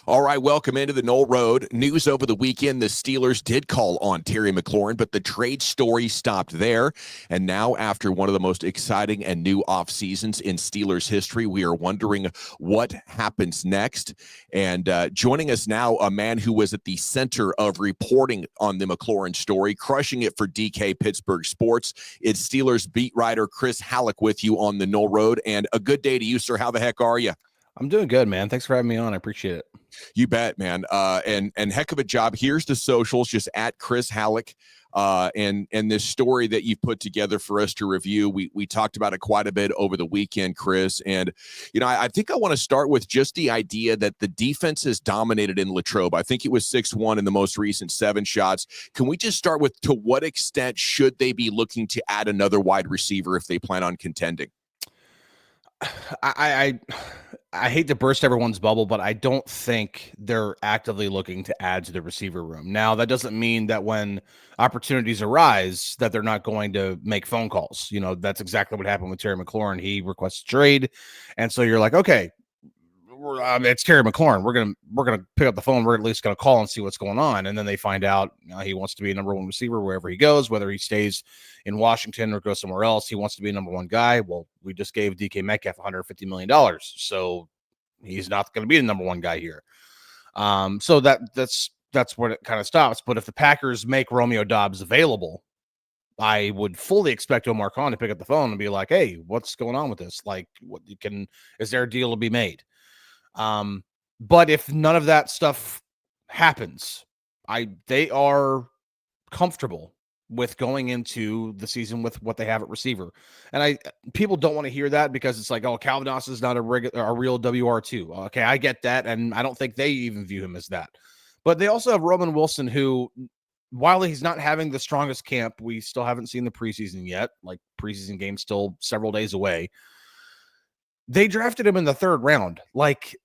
All right, welcome into the Knoll Road. News over the weekend, the Steelers did call on Terry McLaurin, but the trade story stopped there. And now, after one of the most exciting and new off seasons in Steelers history, we are wondering what happens next. And joining us now, a man who was at the center of reporting on the McLaurin story, crushing it for DK Pittsburgh Sports. It's Steelers beat writer Chris Halicke with you on the Knoll Road. And a good day to you, sir. How the heck are you? I'm doing good, man. Thanks for having me on. I appreciate it. You bet, man. And heck of a job. Here's the socials, just at Chris Halicke. And this story that you've put together for us to review. We talked about it quite a bit over the weekend, Chris. And, I think I want to start with just the idea that the defense has dominated in Latrobe. I think it was 6-1 in the most recent 7 shots. Can we just start with, to what extent should they be looking to add another wide receiver if they plan on contending? I hate to burst everyone's bubble, but I don't think they're actively looking to add to the receiver room. Now, that doesn't mean that when opportunities arise that they're not going to make phone calls. That's exactly what happened with Terry McLaurin. He requests trade, and so you're like, okay, it's Terry McLaurin. We're gonna pick up the phone. We're at least gonna call and see what's going on. And then they find out he wants to be a number 1 receiver wherever he goes, whether he stays in Washington or goes somewhere else. He wants to be a number 1 guy. Well, we just gave DK Metcalf $150 million, so he's not going to be the number 1 guy here. So that's where it kind of stops. But if the Packers make Romeo Doubs available, I would fully expect Omar Khan to pick up the phone and be like, "Hey, what's going on with this? Like, is there a deal to be made?" But if none of that stuff happens, they are comfortable with going into the season with what they have at receiver. And people don't want to hear that because it's like, oh, Calvin Austin is not a real WR2. Okay, I get that, and I don't think they even view him as that. But they also have Roman Wilson, who, while he's not having the strongest camp, we still haven't seen the preseason yet. Like, preseason game's still several days away. They drafted him in the 3rd round. Like,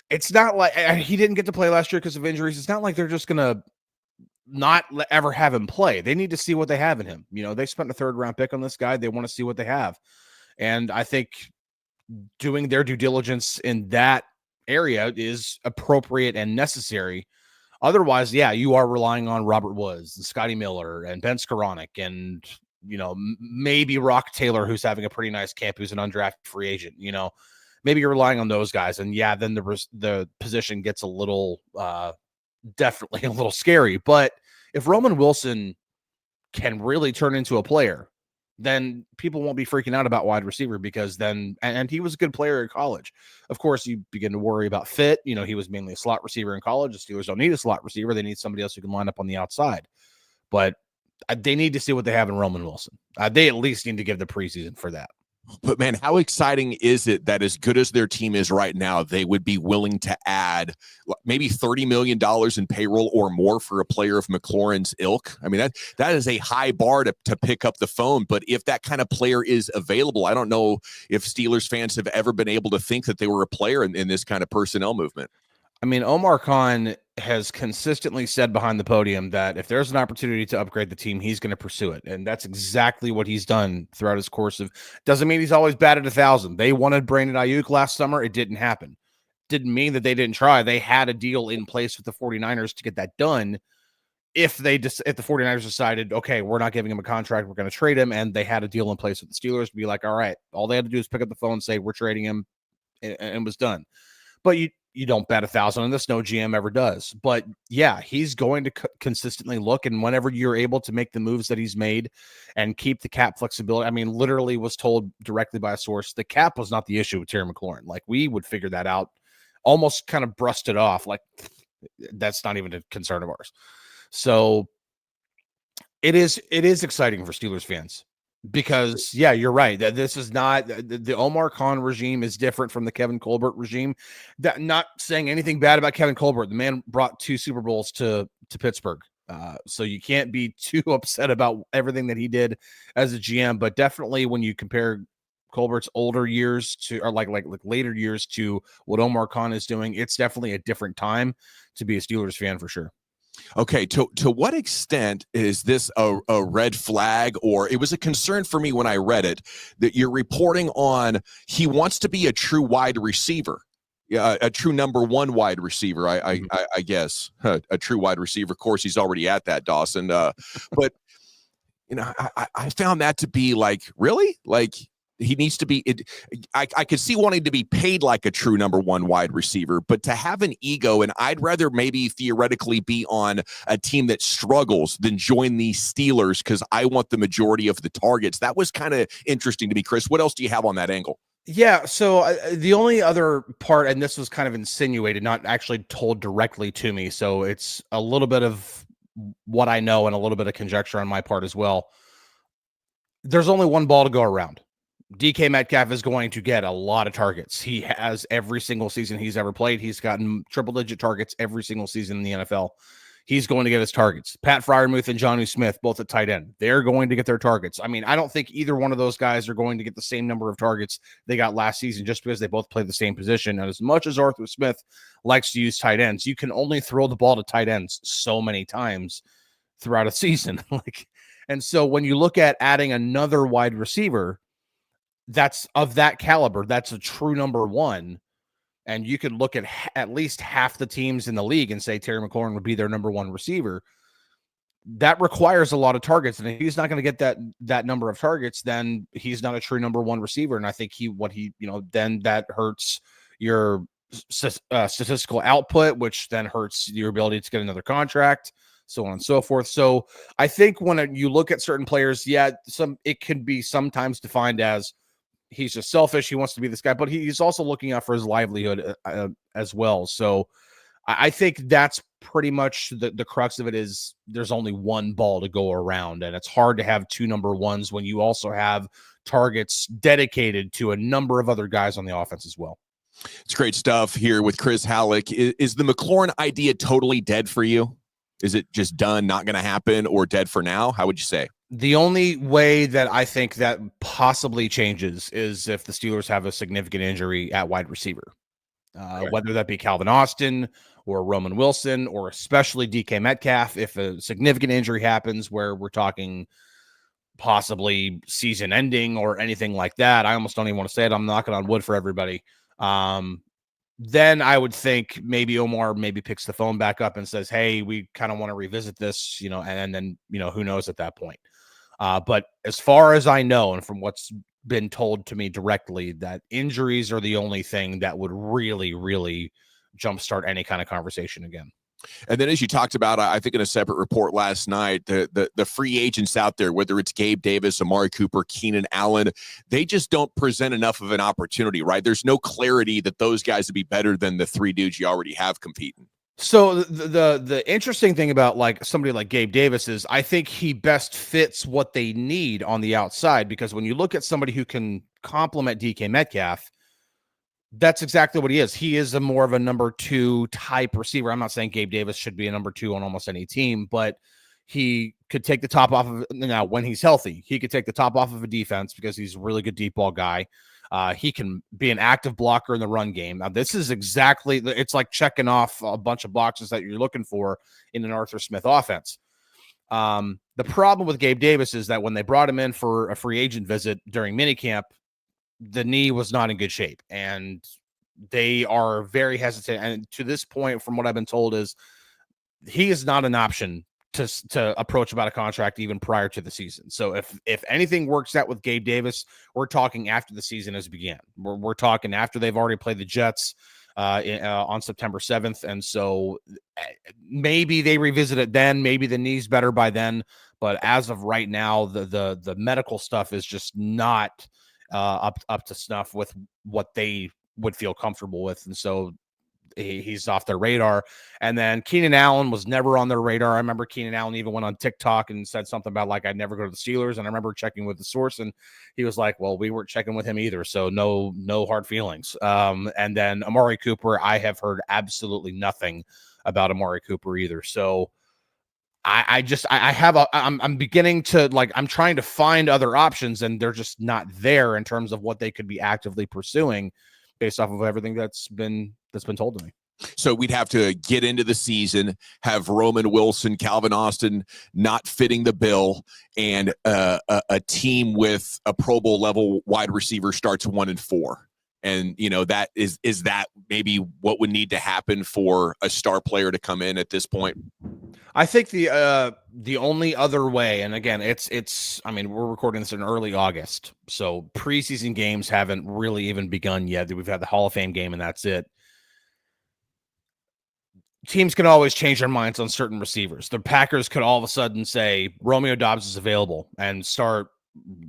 it's not like he didn't get to play last year because of injuries. It's not like they're just going to not ever have him play. They need to see what they have in him. They spent a 3rd round pick on this guy. They want to see what they have. And I think doing their due diligence in that area is appropriate and necessary. Otherwise, yeah, you are relying on Robert Woods and Scotty Miller and Ben Skoranek and, maybe Rock Taylor, who's having a pretty nice camp, who's an undrafted free agent. Maybe you're relying on those guys. And yeah, then the position gets a little, definitely a little scary. But if Roman Wilson can really turn into a player, then people won't be freaking out about wide receiver, because then, and he was a good player in college. Of course, you begin to worry about fit. He was mainly a slot receiver in college. The Steelers don't need a slot receiver. They need somebody else who can line up on the outside. But they need to see what they have in Roman Wilson. They at least need to give the preseason for that. But, man, how exciting is it that, as good as their team is right now, they would be willing to add maybe $30 million in payroll or more for a player of McLaurin's ilk? I mean, that is a high bar to pick up the phone. But if that kind of player is available, I don't know if Steelers fans have ever been able to think that they were a player in this kind of personnel movement. I mean, Omar Khan has consistently said behind the podium that if there's an opportunity to upgrade the team, he's going to pursue it. And that's exactly what he's done throughout his course of, doesn't mean he's always batted 1,000. They wanted Brandon Ayuk last summer. It didn't happen. Didn't mean that they didn't try. They had a deal in place with the 49ers to get that done. If the 49ers decided, okay, we're not giving him a contract, we're going to trade him. And they had a deal in place with the Steelers to be like, all right, all they had to do is pick up the phone and say, we're trading him, and it was done. But you don't bet 1,000 on this. No GM ever does. But yeah, he's going to consistently look. And whenever you're able to make the moves that he's made and keep the cap flexibility, I mean, literally was told directly by a source, the cap was not the issue with Terry McLaurin. Like, we would figure that out, almost kind of brushed it off. Like, that's not even a concern of ours. So it is exciting for Steelers fans. Because, yeah, you're right. That this is not the Omar Khan regime is different from the Kevin Colbert regime. That, not saying anything bad about Kevin Colbert. The man brought 2 Super Bowls to Pittsburgh. So you can't be too upset about everything that he did as a GM. But definitely when you compare Colbert's older years to, or like later years to what Omar Khan is doing, it's definitely a different time to be a Steelers fan for sure. Okay, to what extent is this a red flag, or it was a concern for me when I read it, that you're reporting on he wants to be a true wide receiver. Yeah, a true number one wide receiver, Mhm. I guess. A true wide receiver. Of course, he's already at that, Dawson. But I found that to be like, really? Like, he needs to be I could see wanting to be paid like a true number one wide receiver, but to have an ego, and I'd rather maybe theoretically be on a team that struggles than join these Steelers because I want the majority of the targets. That was kind of interesting to me, Chris. What else do you have on that angle? Yeah, so the only other part, and this was kind of insinuated, not actually told directly to me, so it's a little bit of what I know and a little bit of conjecture on my part as well. There's only one ball to go around. DK Metcalf is going to get a lot of targets. He has every single season he's ever played. He's gotten triple-digit targets every single season in the NFL. He's going to get his targets. Pat Freiermuth and Jonnu Smith, both at tight end, they're going to get their targets. I mean, I don't think either one of those guys are going to get the same number of targets they got last season just because they both play the same position. And as much as Arthur Smith likes to use tight ends, you can only throw the ball to tight ends so many times throughout a season. And so when you look at adding another wide receiver that's of that caliber, that's a true number one, and you could look at least half the teams in the league and say Terry McLaurin would be their number one receiver. That requires a lot of targets, and if he's not going to get that number of targets, then he's not a true number one receiver. And I think then that hurts your statistical output, which then hurts your ability to get another contract, so on and so forth. So I think when you look at certain players, it can be sometimes defined as he's just selfish. He wants to be this guy, but he's also looking out for his livelihood as well. So I think that's pretty much the crux of it is there's only one ball to go around, and it's hard to have two number ones when you also have targets dedicated to a number of other guys on the offense as well. It's great stuff here with Chris Halicke. Is the McLaurin idea totally dead for you? Is it just done, not going to happen, or dead for now? How would you say? The only way that I think that possibly changes is if the Steelers have a significant injury at wide receiver, whether that be Calvin Austin or Roman Wilson, or especially DK Metcalf. If a significant injury happens where we're talking possibly season ending or anything like that, I almost don't even want to say it. I'm knocking on wood for everybody. Then I would think maybe Omar picks the phone back up and says, hey, we kind of want to revisit this, and then, who knows at that point. But as far as I know, and from what's been told to me directly, that injuries are the only thing that would really, really jumpstart any kind of conversation again. And then, as you talked about, I think in a separate report last night, the free agents out there, whether it's Gabe Davis, Amari Cooper, Keenan Allen, they just don't present enough of an opportunity, right? There's no clarity that those guys would be better than the three dudes you already have competing. So the interesting thing about like somebody like Gabe Davis is I think he best fits what they need on the outside, because when you look at somebody who can complement DK Metcalf, that's exactly what he is. He is more of a number two type receiver. I'm not saying Gabe Davis should be a number two on almost any team, but he could take the top off of now when he's healthy. He could take the top off of a defense because he's a really good deep ball guy. He can be an active blocker in the run game. Now, this is exactly, it's like checking off a bunch of boxes that you're looking for in an Arthur Smith offense. The problem with Gabe Davis is that when they brought him in for a free agent visit during minicamp, the knee was not in good shape, and they are very hesitant. And to this point, from what I've been told, is he is not an option to approach about a contract even prior to the season. So if anything works out with Gabe Davis, we're talking after the season has begun. We're talking after they've already played the Jets on September 7th. And so maybe they revisit it then. Maybe the knee's better by then. But as of right now, the medical stuff is just not up to snuff with what they would feel comfortable with. And so he's off their radar. And then Keenan Allen was never on their radar. I remember Keenan Allen even went on TikTok and said something about like, I'd never go to the Steelers. And I remember checking with the source, and he was like, well, we weren't checking with him either. So no hard feelings. And then Amari Cooper, I have heard absolutely nothing about Amari Cooper either. So I'm beginning to like, I'm trying to find other options, and they're just not there in terms of what they could be actively pursuing based off of everything that's been told to me. So we'd have to get into the season, have Roman Wilson, Calvin Austin not fitting the bill, and a team with a Pro Bowl level wide receiver starts 1-4. And, that is that maybe what would need to happen for a star player to come in at this point? I think the only other way, and again, it's I mean, we're recording this in early August, so preseason games haven't really even begun yet. We've had the Hall of Fame game, and that's it. Teams can always change their minds on certain receivers. The Packers could all of a sudden say Romeo Doubs is available and start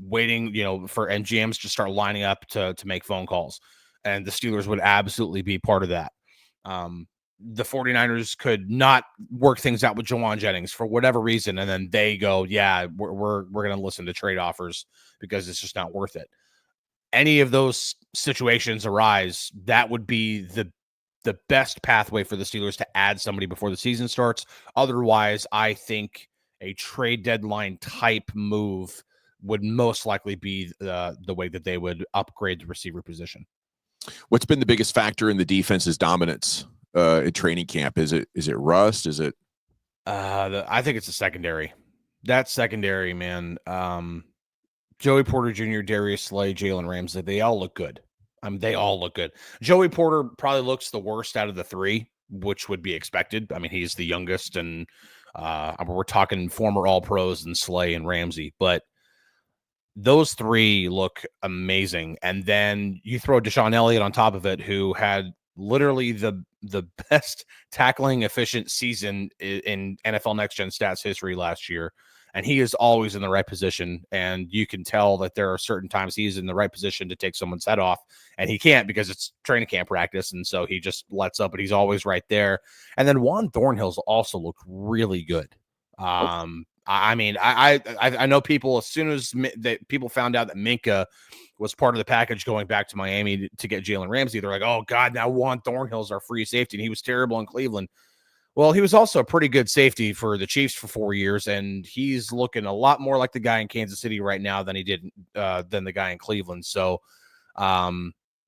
waiting, for GMs to start lining up to make phone calls. And the Steelers would absolutely be part of that. The 49ers could not work things out with Jawan Jennings for whatever reason. And then they go, yeah, we're going to listen to trade offers because it's just not worth it. Any of those situations arise, that would be the best pathway for the Steelers to add somebody before the season starts. Otherwise, I think a trade deadline type move would most likely be the way that they would upgrade the receiver position. What's been the biggest factor in the defense's dominance at training camp? Is it rust? Is it? I think it's the secondary. That secondary, man. Joey Porter Jr., Darius Slay, Jalen Ramsey, they all look good. They all look good. Joey Porter probably looks the worst out of the three, which would be expected. I mean, he's the youngest, and we're talking former All-Pros and Slay and Ramsey, but those three look amazing. And then you throw Deshaun Elliott on top of it, who had literally the best tackling efficient season in NFL Next Gen Stats history last year. And he is always in the right position. And you can tell that there are certain times he's in the right position to take someone's head off, and he can't because it's training camp practice. And so he just lets up, but he's always right there. And then Juan Thornhill's also looked really good. I mean, I know people, as soon as people found out that Minka was part of the package going back to Miami to get Jalen Ramsey, they're like, oh God, now Juan Thornhill's our free safety. And he was terrible in Cleveland. Well, he was also a pretty good safety for the Chiefs for 4 years, and he's looking a lot more like the guy in Kansas City right now than he did than the guy in Cleveland. So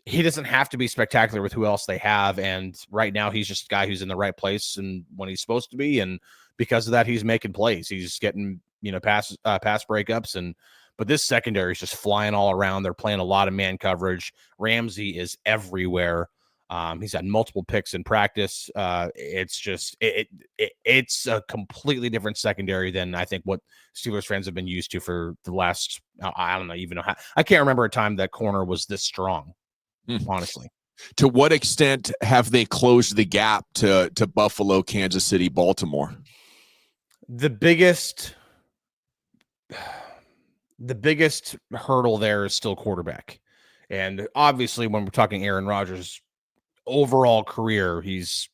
he doesn't have to be spectacular with who else they have, and right now he's just a guy who's in the right place and when he's supposed to be, and because of that, he's making plays. He's getting pass breakups, but this secondary is just flying all around. They're playing a lot of man coverage. Ramsey is everywhere. He's had multiple picks in practice. It's just it's a completely different secondary than I think what Steelers fans have been used to for the last, I don't know, even how, I can't remember a time that corner was this strong, honestly. To what extent have they closed the gap to Buffalo, Kansas City, Baltimore? The biggest hurdle there is still quarterback. And obviously when we're talking Aaron Rodgers' overall career, he's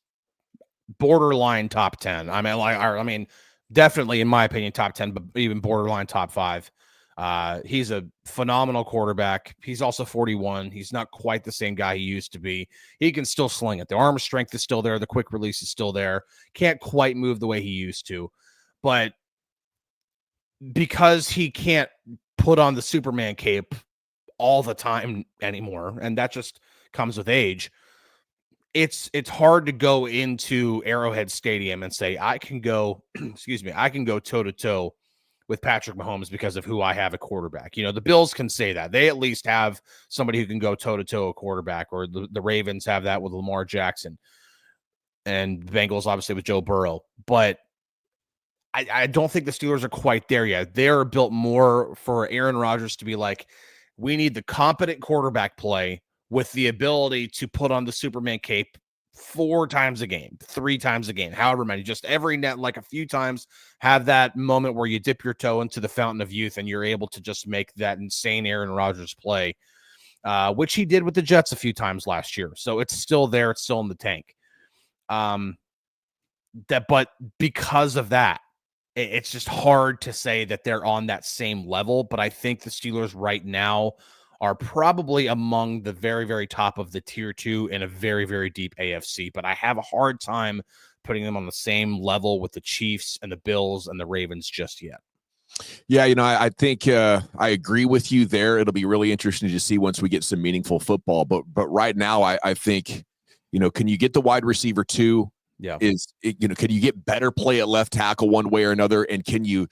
borderline top 10. I mean, definitely in my opinion, top 10, but even borderline top 5. He's a phenomenal quarterback. He's also 41. He's not quite the same guy he used to be. He can still sling it. The arm strength is still there. The quick release is still there. Can't quite move the way he used to, but because he can't put on the Superman cape all the time anymore, and that just comes with age, it's hard to go into Arrowhead Stadium and say, I can go, I can go toe to toe with Patrick Mahomes because of who I have at quarterback. The Bills can say that. They at least have somebody who can go toe to toe a quarterback, or the Ravens have that with Lamar Jackson, and the Bengals obviously with Joe Burrow. But I don't think the Steelers are quite there yet. They're built more for Aaron Rodgers to be like, we need the competent quarterback play with the ability to put on the Superman cape 4 times a game, 3 times a game, however many, just every net, like a few times, have that moment where you dip your toe into the fountain of youth and you're able to just make that insane Aaron Rodgers play, which he did with the Jets a few times last year. So it's still there. It's still in the tank. But because of that, it's just hard to say that they're on that same level. But I think the Steelers right now are probably among the very, very top of the tier 2 in a very, very deep AFC. But I have a hard time putting them on the same level with the Chiefs and the Bills and the Ravens just yet. Yeah, I think I agree with you there. It'll be really interesting to see once we get some meaningful football. But right now, I think, can you get the wide receiver 2 Yeah. Can you get better play at left tackle one way or another? And can you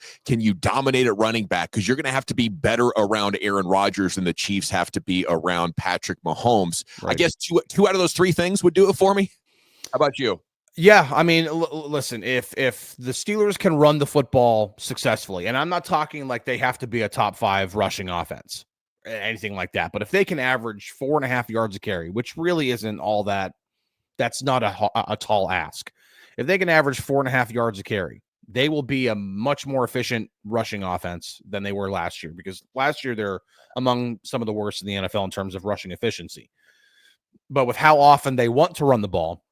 dominate at running back? Because you're going to have to be better around Aaron Rodgers than the Chiefs have to be around Patrick Mahomes. Right. I guess two out of those three things would do it for me. How about you? Yeah, I mean, listen, if the Steelers can run the football successfully, and I'm not talking like they have to be a top 5 rushing offense, anything like that, but if they can average 4.5 yards a carry, which really isn't all that, that's not a tall ask. If they can average 4.5 yards a carry, they will be a much more efficient rushing offense than they were last year, because last year they're among some of the worst in the NFL in terms of rushing efficiency. But with how often they want to run the ball,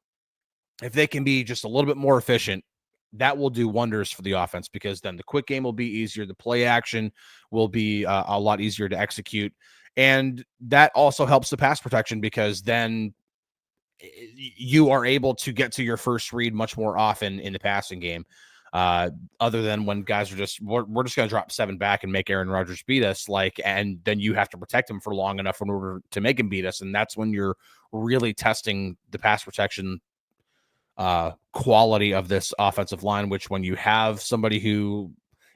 if they can be just a little bit more efficient, that will do wonders for the offense, because then the quick game will be easier. The play action will be a lot easier to execute. And that also helps the pass protection, because then you are able to get to your first read much more often in the passing game. Other than when guys are just, we're just going to drop 7 back and make Aaron Rodgers beat us, and then you have to protect him for long enough in order to make him beat us. And that's when you're really testing the pass protection quality of this offensive line, which when you have somebody who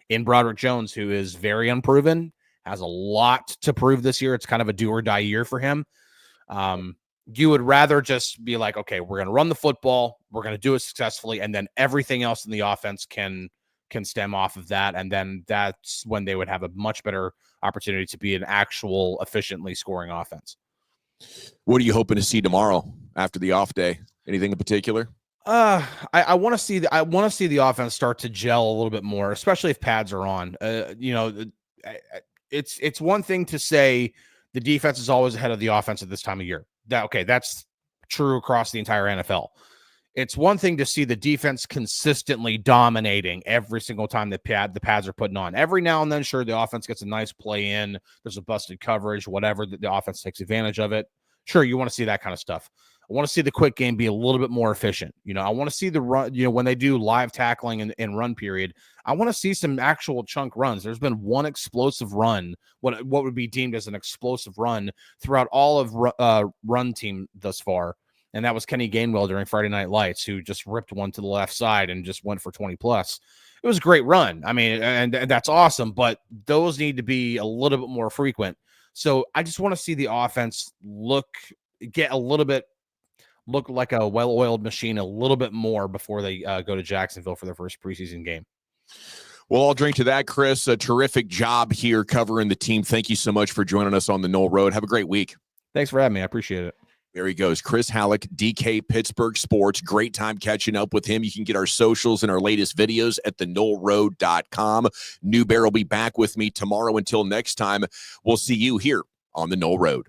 in Broderick Jones, who is very unproven, has a lot to prove this year. It's kind of a do or die year for him. You would rather just be like, okay, we're going to run the football, we're going to do it successfully, and then everything else in the offense can stem off of that. And then that's when they would have a much better opportunity to be an actual efficiently scoring offense. What are you hoping to see tomorrow after the off day? Anything in particular? I want to see the offense start to gel a little bit more, especially if pads are on. It's one thing to say the defense is always ahead of the offense at this time of year. That's true across the entire NFL. It's one thing to see the defense consistently dominating every single time the pads are putting on. Every now and then, sure, the offense gets a nice play in. There's a busted coverage, whatever. The offense takes advantage of it. Sure, you want to see that kind of stuff. I want to see the quick game be a little bit more efficient. I want to see the run, when they do live tackling in run period, I want to see some actual chunk runs. There's been one explosive run, what would be deemed as an explosive run throughout all of run team thus far. And that was Kenny Gainwell during Friday Night Lights, who just ripped one to the left side and just went for 20 plus. It was a great run. I mean, and that's awesome, but those need to be a little bit more frequent. So I just want to see the offense look like a well-oiled machine a little bit more before they go to Jacksonville for their first preseason game. Well, I'll drink to that, Chris. A terrific job here covering the team. Thank you so much for joining us on the Knoll Road. Have a great week. Thanks for having me. I appreciate it. There he goes, Chris Halicke, DK Pittsburgh Sports. Great time catching up with him. You can get our socials and our latest videos at theknollroad.com. New Bear will be back with me tomorrow. Until next time, we'll see you here on the Knoll Road.